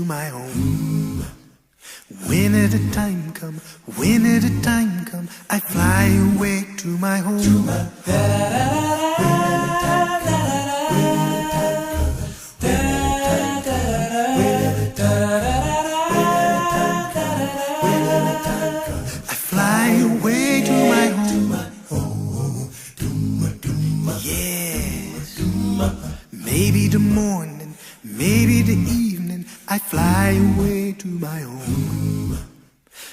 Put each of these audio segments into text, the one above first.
my home. When the time come, when the time come, I fly away to my home. I fly away to my home. Yes. Maybe the morning, maybe the evening, I fly away to my home.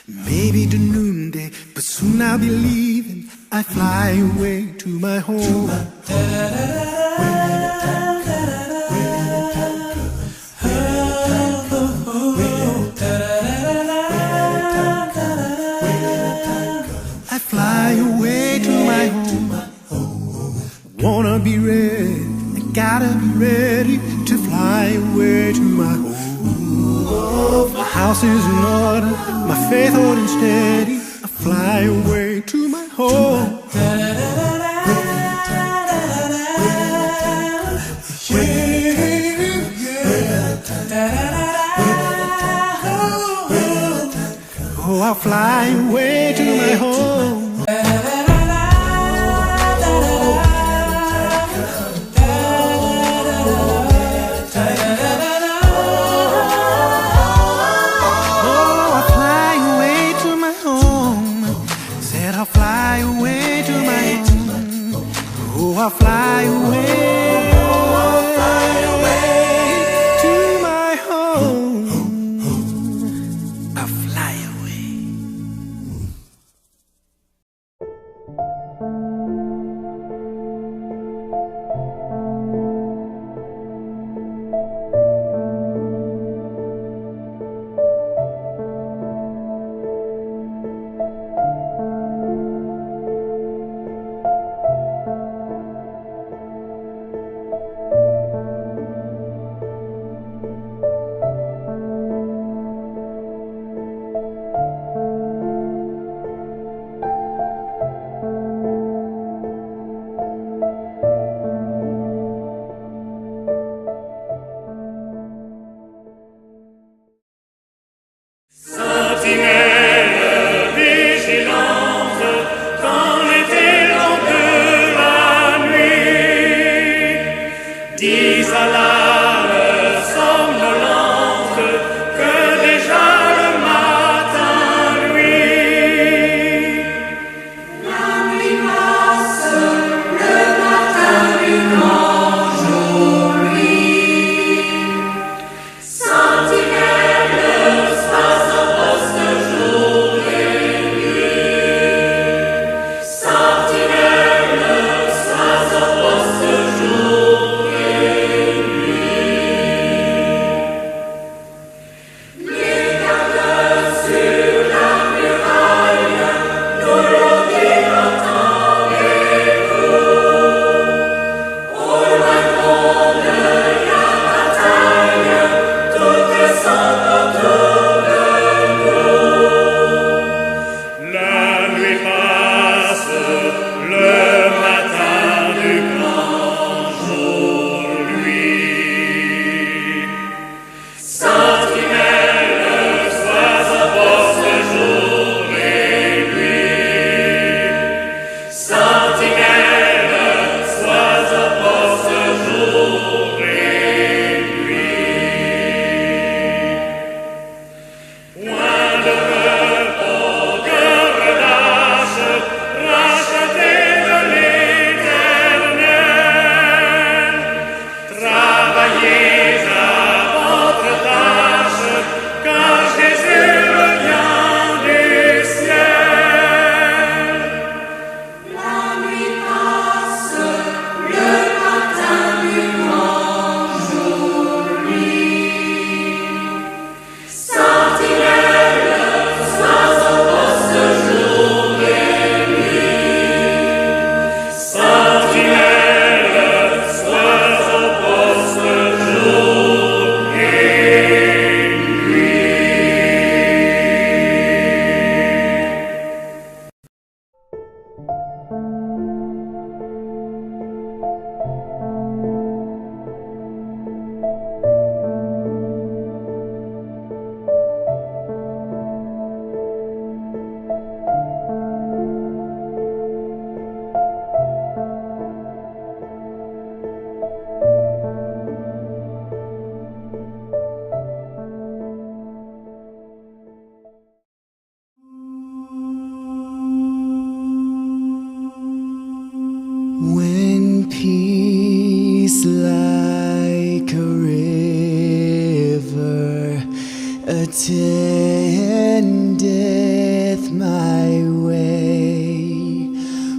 Maybe the noonday, but soon I'll be leaving. I fly away to my home. I fly away to my home. Wanna be ready, I gotta be ready to fly away to my home. My house is in order, my faith holding steady. I fly away to my home. Oh, I'll fly away to my home. I'll fly away to my home. Oh, I'll fly away. attendeth my way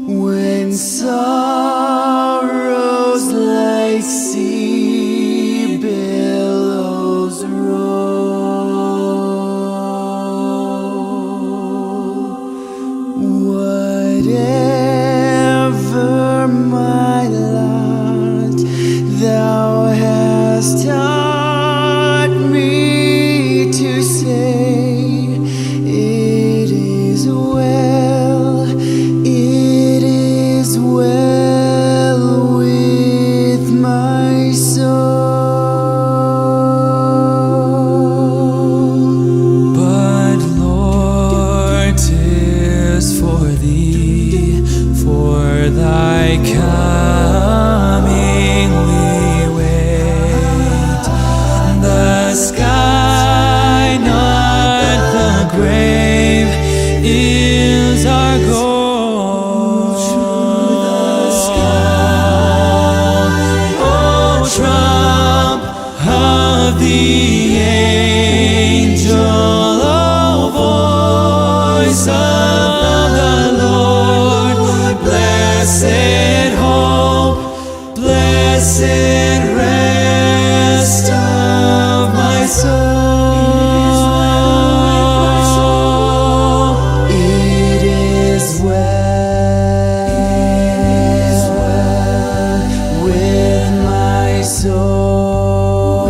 when sorrows like sea billows roll. Whatever my lot, thou hast taught me to say, it is well with my soul. But Lord, 'tis for thee, for thy coming we wait. The sky, not the grave, is our goal. Oh, trump of the angel, oh, voice of the Lord, blessed hope, blessed rest of my soul. It is well with my soul.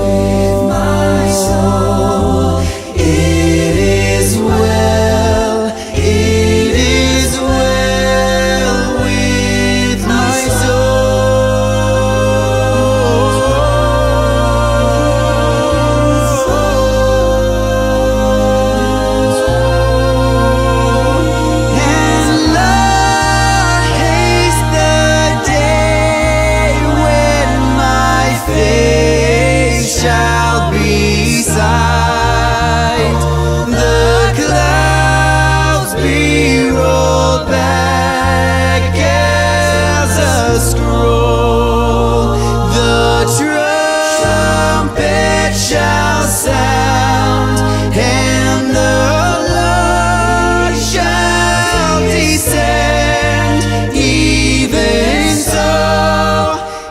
It is well with my And Lord, haste the day when my face shall be sight. The clouds be rolled back as a scroll. The trumpet shall sound, and the Lord shall descend. Even so,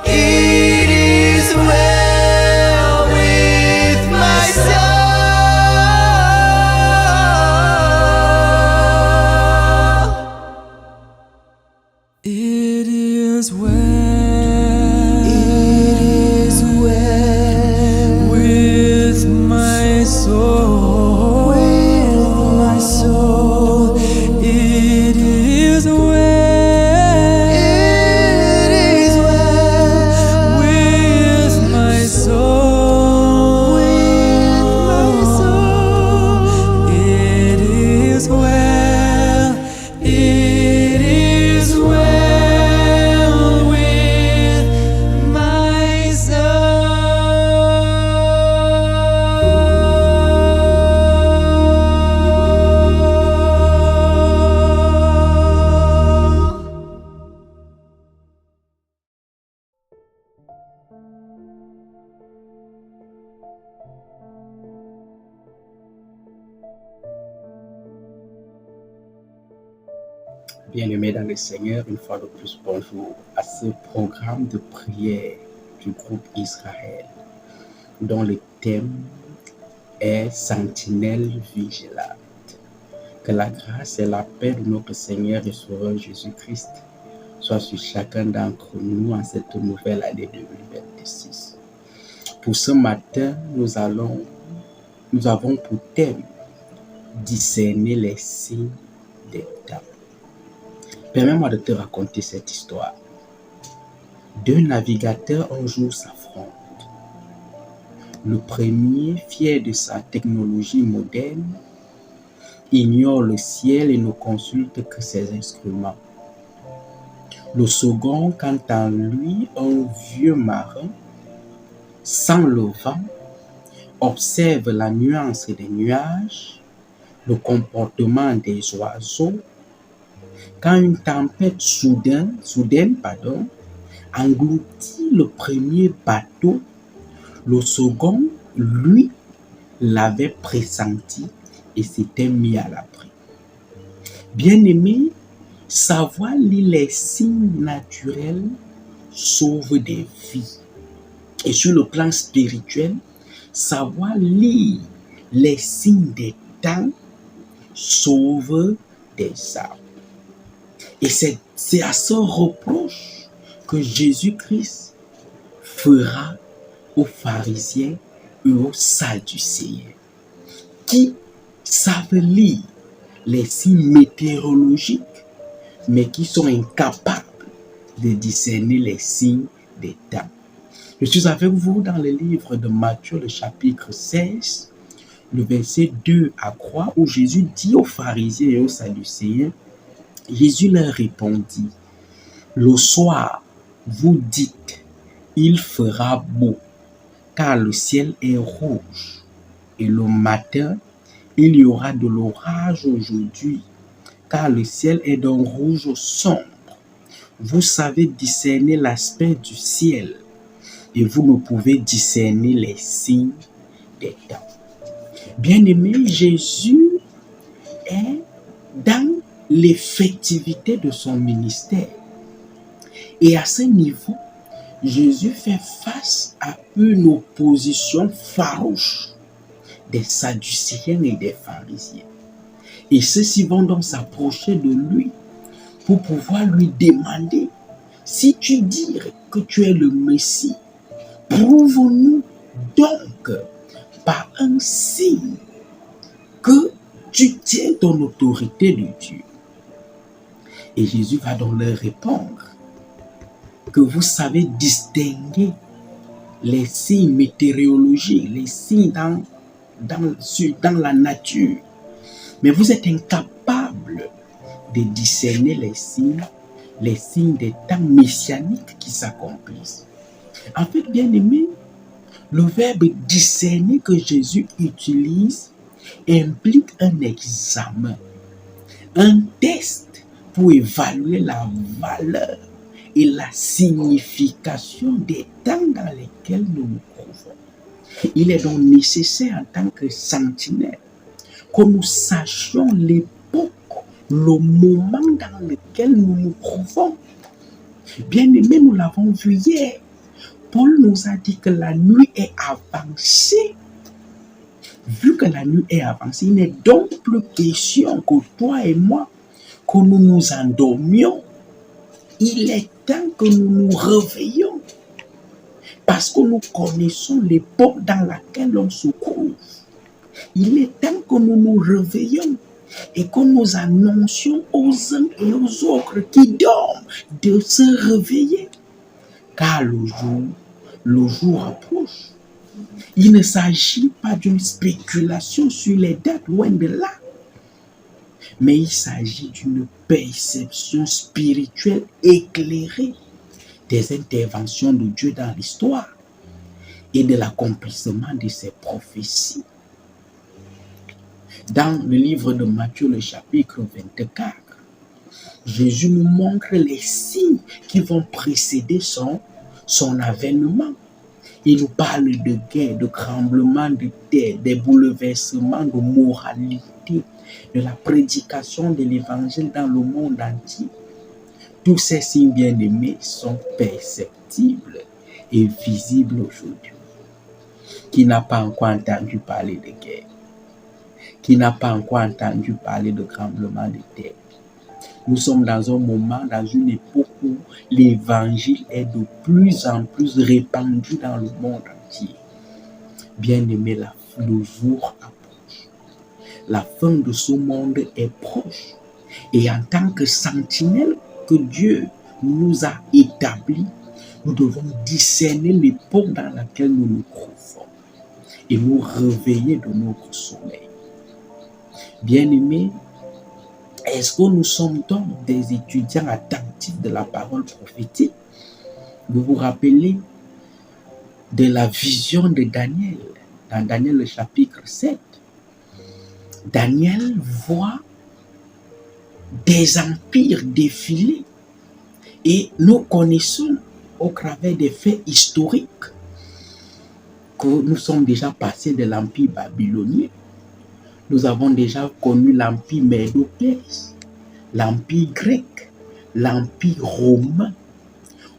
it is well with my soul. It is well with my soul. It is well with my soul. It is well with my soul. Bien-aimés dans le Seigneur, une fois de plus, bonjour à ce programme de prière du groupe Israël, dont le thème est Sentinelle vigilante. Que la grâce et la paix de notre Seigneur et Sauveur Jésus-Christ soient sur chacun d'entre nous en cette nouvelle année 2026. Pour ce matin, nous avons pour thème discerner les signes des temps. Permets-moi de te raconter cette histoire. Deux navigateurs un jour s'affrontent. Le premier, fier de sa technologie moderne, ignore le ciel et ne consulte que ses instruments. Le second, quant à lui, un vieux marin, sans le vent, observe la nuance des nuages, le comportement des oiseaux. Quand une tempête soudaine, engloutit le premier bateau, le second, lui, l'avait pressenti et s'était mis à l'abri. Bien-aimé, savoir lire les signes naturels sauve des vies. Et sur le plan spirituel, savoir lire les signes des temps sauve des âmes. Et c'est à ce reproche que Jésus-Christ fera aux pharisiens et aux sadducéens qui savent lire les signes météorologiques, mais qui sont incapables de discerner les signes des temps. Je suis avec vous dans le livre de Matthieu, le chapitre 16, le verset 2 à 3, où Jésus dit aux pharisiens et aux sadducéens, Jésus leur répondit, « Le soir, vous dites, il fera beau, car le ciel est rouge, et le matin, il y aura de l'orage aujourd'hui, car le ciel est d'un rouge sombre. Vous savez discerner l'aspect du ciel, et vous ne pouvez discerner les signes des temps. » Bien-aimé, Jésus est dans l'effectivité de son ministère. Et à ce niveau, Jésus fait face à une opposition farouche des sadducéens et des pharisiens. Et ceux-ci vont donc s'approcher de lui pour pouvoir lui demander, si tu dis que tu es le Messie, prouve-nous donc par un signe que tu tiens ton autorité de Dieu. Et Jésus va donc leur répondre que vous savez distinguer les signes météorologiques, les signes dans la nature, mais vous êtes incapable de discerner les signes des temps messianiques qui s'accomplissent. En fait, bien aimé, le verbe discerner que Jésus utilise implique un examen, un test pour évaluer la valeur et la signification des temps dans lesquels nous nous trouvons. Il est donc nécessaire en tant que sentinelle que nous sachions l'époque, le moment dans lequel nous nous trouvons. Bien aimé, nous l'avons vu hier. Paul nous a dit que la nuit est avancée. Vu que la nuit est avancée, il n'est donc plus question que toi et moi, que nous nous endormions. Il est temps que nous nous réveillions. Parce que nous connaissons l'époque dans laquelle on se trouve. Il est temps que nous nous réveillions et que nous annoncions aux uns et aux autres qui dorment de se réveiller. Car le jour approche. Il ne s'agit pas d'une spéculation sur les dates, loin de là. Mais il s'agit d'une perception spirituelle éclairée des interventions de Dieu dans l'histoire et de l'accomplissement de ses prophéties. Dans le livre de Matthieu, le chapitre 24, Jésus nous montre les signes qui vont précéder son avènement. Il nous parle de guerre, de tremblements de terre, des bouleversements de moralité, de la prédication de l'évangile dans le monde entier. Tous ces signes bien-aimés sont perceptibles et visibles aujourd'hui. Qui n'a pas encore entendu parler de guerre? Qui n'a pas encore entendu parler de tremblements de terre? Nous sommes dans un moment, dans une époque où l'évangile est de plus en plus répandu dans le monde entier. Bien-aimé, le jour approche. La fin de ce monde est proche. Et en tant que sentinelle que Dieu nous a établis, nous devons discerner l'époque dans laquelle nous nous trouvons et nous réveiller de notre sommeil. Bien-aimé, est-ce que nous sommes donc des étudiants attentifs de la parole prophétique? Vous vous rappelez de la vision de Daniel, dans Daniel le chapitre 7. Daniel voit des empires défiler et nous connaissons au travers des faits historiques que que nous sommes déjà passés de l'empire babylonien. Nous avons déjà connu l'empire médo-perse, l'empire grec, l'empire romain.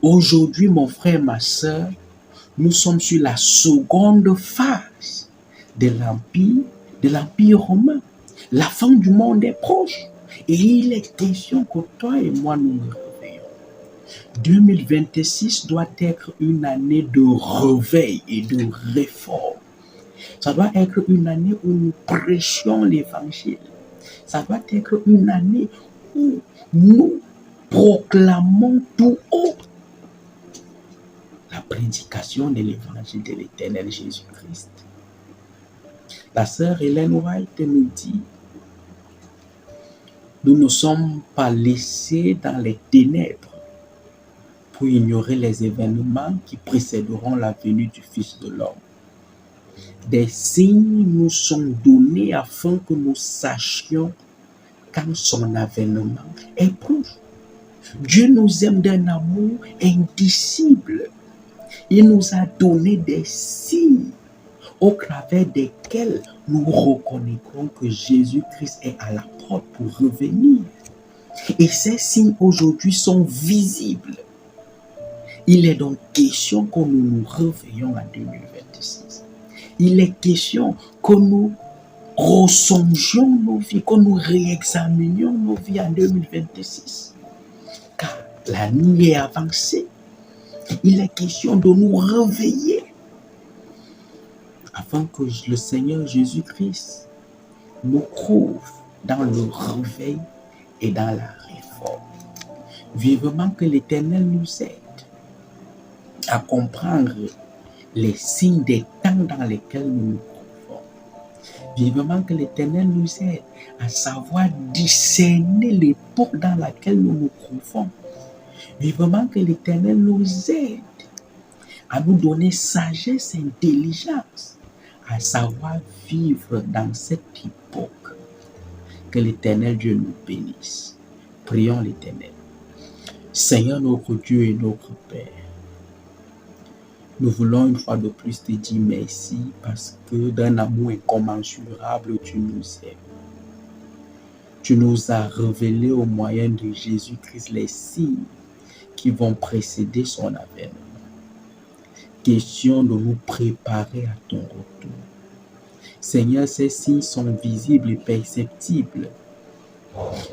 Aujourd'hui, mon frère, ma soeur, nous sommes sur la seconde phase de l'empire romain. La fin du monde est proche. Et il est question que toi et moi, nous nous réveillons. 2026 doit être une année de réveil et de réforme. Ça doit être une année où nous prêchons l'évangile. Ça doit être une année où nous proclamons tout haut la prédication de l'évangile de l'éternel Jésus-Christ. La sœur Hélène White nous dit, nous ne sommes pas laissés dans les ténèbres pour ignorer les événements qui précéderont la venue du Fils de l'homme. Des signes nous sont donnés afin que nous sachions quand son avènement est proche. Dieu nous aime d'un amour indicible. Il nous a donné des signes au travers desquels nous reconnaîtrons que Jésus-Christ est à la porte pour revenir. Et ces signes aujourd'hui sont visibles. Il est donc question que nous nous réveillons en 2026. Il est question que nous ressongions nos vies, que nous réexaminions nos vies en 2026. Car la nuit est avancée. Il est question de nous réveiller afin que le Seigneur Jésus-Christ nous trouve dans le réveil et dans la réforme. Vivement que l'Éternel nous aide à comprendre les signes des temps dans lesquels nous nous trouvons. Vivement que l'Éternel nous aide à savoir discerner l'époque dans laquelle nous nous trouvons. Vivement que l'Éternel nous aide à nous donner sagesse et intelligence, à savoir vivre dans cette époque. Que l'Éternel Dieu nous bénisse. Prions l'Éternel. Seigneur notre Dieu et notre Père, nous voulons une fois de plus te dire merci parce que d'un amour incommensurable, tu nous aimes. Tu nous as révélé au moyen de Jésus-Christ les signes qui vont précéder son avènement. Question de nous préparer à ton retour. Seigneur, ces signes sont visibles et perceptibles.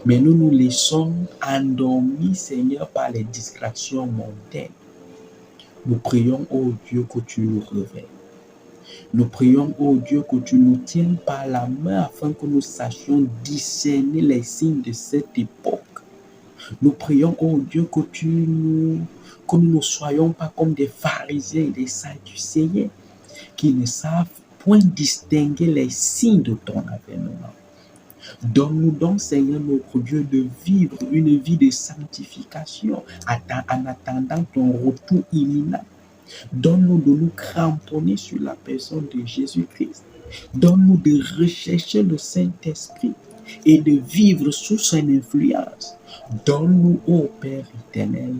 Mais nous nous laissons endormis, Seigneur, par les distractions mondaines. Nous prions, ô Dieu, que tu nous réveilles. Nous prions, ô Dieu, que tu nous tiennes par la main afin que nous sachions discerner les signes de cette époque. Nous prions, ô Dieu, que nous ne soyons pas comme des pharisiens et des sadducéens qui ne savent point distinguer les signes de ton avènement. Donne-nous donc, Seigneur notre Dieu, de vivre une vie de sanctification en attendant ton retour imminent. Donne-nous de nous cramponner sur la personne de Jésus-Christ. Donne-nous de rechercher le Saint-Esprit et de vivre sous son influence. Donne-nous, ô Père éternel,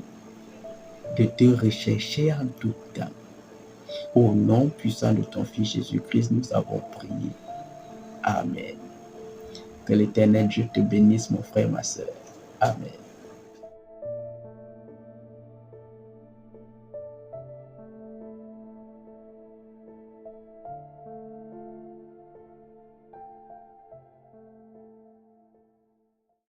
de te rechercher en tout temps. Au nom puissant de ton Fils Jésus-Christ, nous avons prié. Amen. Que l'Éternel Dieu te bénisse, mon frère, ma soeur. Amen.